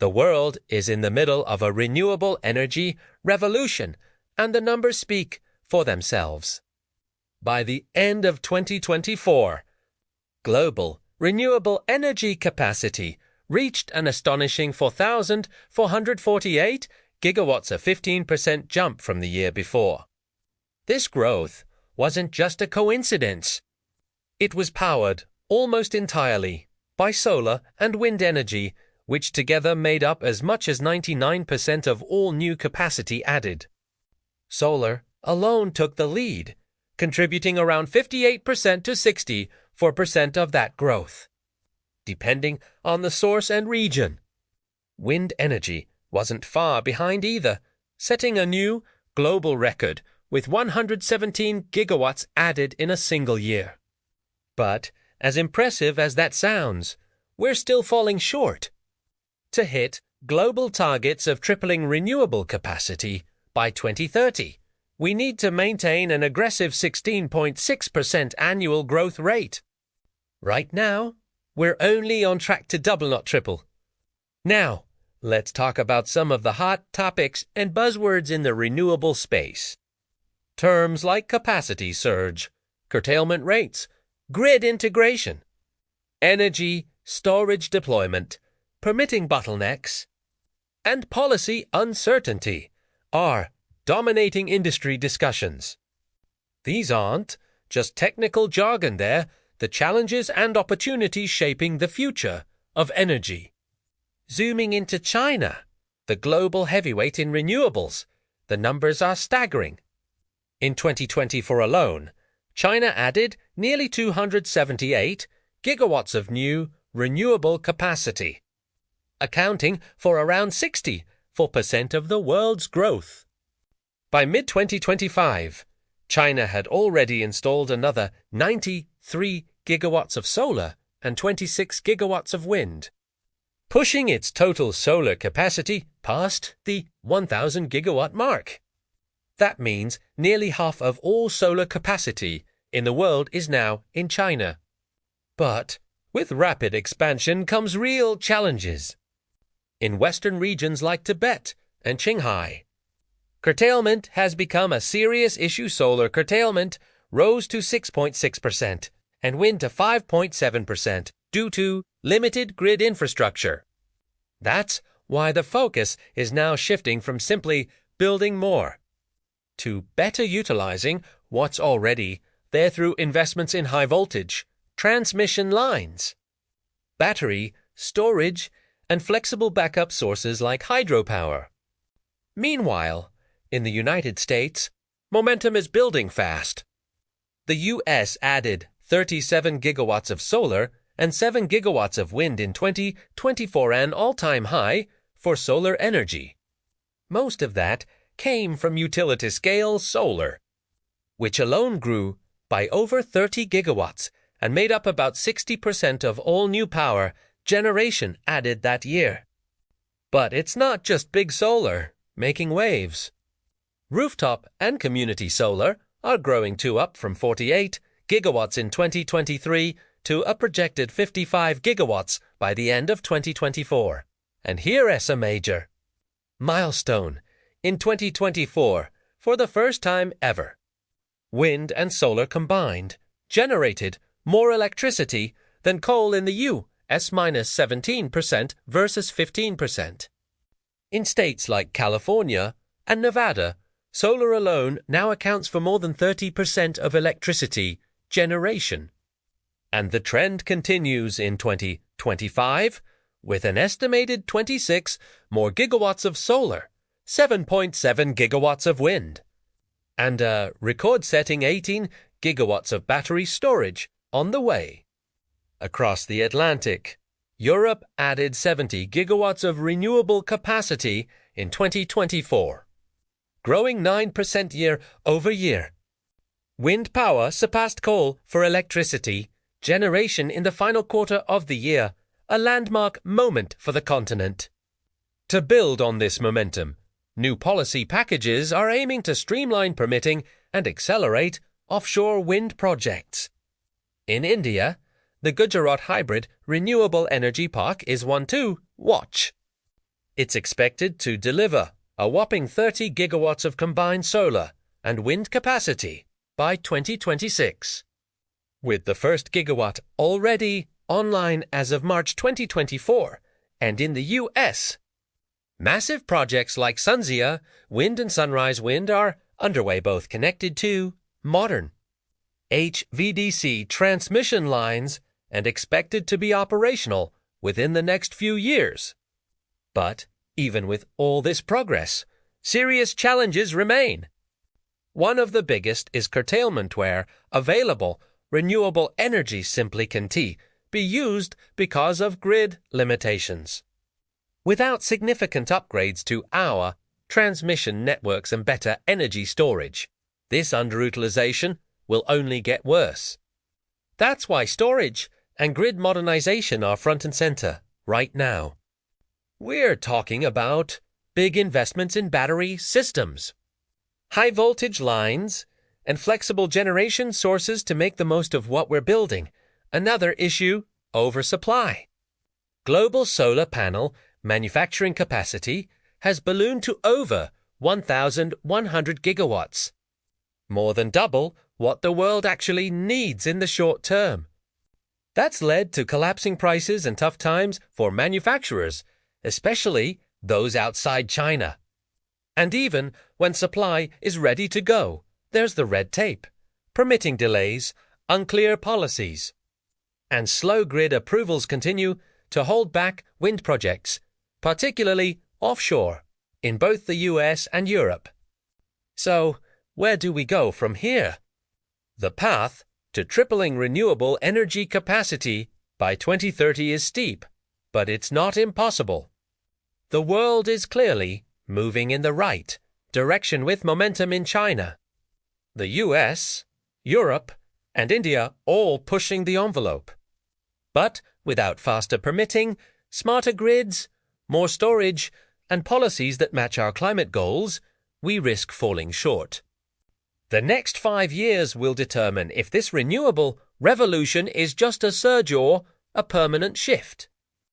The world is in the middle of a renewable energy revolution, and the numbers speak for themselves. By the end of 2024, global renewable energy capacity reached an astonishing 4,448 gigawatts, a 15% jump from the year before. This growth wasn't just a coincidence. It was powered almost entirely by solar and wind energy, which together made up as much as 99% of all new capacity added. Solar alone took the lead, contributing around 58% to 64% of that growth, depending on the source and region. Wind energy wasn't far behind either, setting a new global record with 117 gigawatts added in a single year. But, as impressive as that sounds, we're still falling short. To hit global targets of tripling renewable capacity by 2030, we need to maintain an aggressive 16.6% annual growth rate. Right now, we're only on track to double, not triple. Now, let's talk about some of the hot topics and buzzwords in the renewable space. Terms like capacity surge, curtailment rates, grid integration, energy storage deployment, permitting bottlenecks, and policy uncertainty are dominating industry discussions. These aren't just technical jargon, they're the challenges and opportunities shaping the future of energy. Zooming into China, the global heavyweight in renewables, the numbers are staggering. In 2024 alone, China added nearly 278 gigawatts of new renewable capacity, accounting for around 64% of the world's growth. By mid-2025, China had already installed another 93 gigawatts of solar and 26 gigawatts of wind, pushing its total solar capacity past the 1,000 gigawatt mark. That means nearly half of all solar capacity in the world is now in China. But with rapid expansion comes real challenges. In western regions like Tibet and Qinghai, curtailment has become a serious issue. Solar curtailment rose to 6.6% and wind to 5.7% due to limited grid infrastructure. That's why the focus is now shifting from simply building more to better utilizing what's already there through investments in high-voltage transmission lines, battery, storage, and flexible backup sources like hydropower. Meanwhile, in the United States, momentum is building fast. The U.S. added 37 gigawatts of solar and 7 gigawatts of wind in 2024, an all-time high for solar energy. Most of that came from utility-scale solar, which alone grew by over 30 gigawatts and made up about 60% of all new power generation added that year. But it's not just big solar making waves. Rooftop and community solar are growing too, up from 48 gigawatts in 2023 to a projected 55 gigawatts by the end of 2024. And here's a major milestone. In 2024, for the first time ever, wind and solar combined generated more electricity than coal in the U.S. minus 17% versus 15%. In states like California and Nevada, solar alone now accounts for more than 30% of electricity generation. And the trend continues in 2025 with an estimated 26 more gigawatts of solar, 7.7 gigawatts of wind, and a record-setting 18 gigawatts of battery storage on the way. Across the Atlantic, Europe added 70 gigawatts of renewable capacity in 2024, growing 9% year over year. Wind power surpassed coal for electricity generation in the final quarter of the year, a landmark moment for the continent. To build on this momentum, new policy packages are aiming to streamline permitting and accelerate offshore wind projects. In India, the Gujarat Hybrid Renewable Energy Park is one to watch. It's expected to deliver a whopping 30 gigawatts of combined solar and wind capacity by 2026, with the first gigawatt already online as of March 2024 and in the US. Massive projects like Sunzia Wind and Sunrise Wind are underway, both connected to modern HVDC transmission lines and expected to be operational within the next few years. But even with all this progress, serious challenges remain. One of the biggest is curtailment, where available renewable energy simply can't be used because of grid limitations. Without significant upgrades to our transmission networks and better energy storage, this underutilization will only get worse. That's why storage and grid modernization are front and center right now. We're talking about big investments in battery systems, high voltage lines, and flexible generation sources to make the most of what we're building. Another issue, oversupply. Global solar panel manufacturing capacity has ballooned to over 1,100 gigawatts, more than double what the world actually needs in the short term. That's led to collapsing prices and tough times for manufacturers, especially those outside China. And even when supply is ready to go, there's the red tape, permitting delays, unclear policies, and slow grid approvals continue to hold back wind projects, particularly offshore, in both the US and Europe. So, where do we go from here? The path to tripling renewable energy capacity by 2030 is steep, but it's not impossible. The world is clearly moving in the right direction, with momentum in China, the US, Europe, and India all pushing the envelope. But without faster permitting, smarter grids, more storage, and policies that match our climate goals, we risk falling short. The next 5 years will determine if this renewable revolution is just a surge or a permanent shift.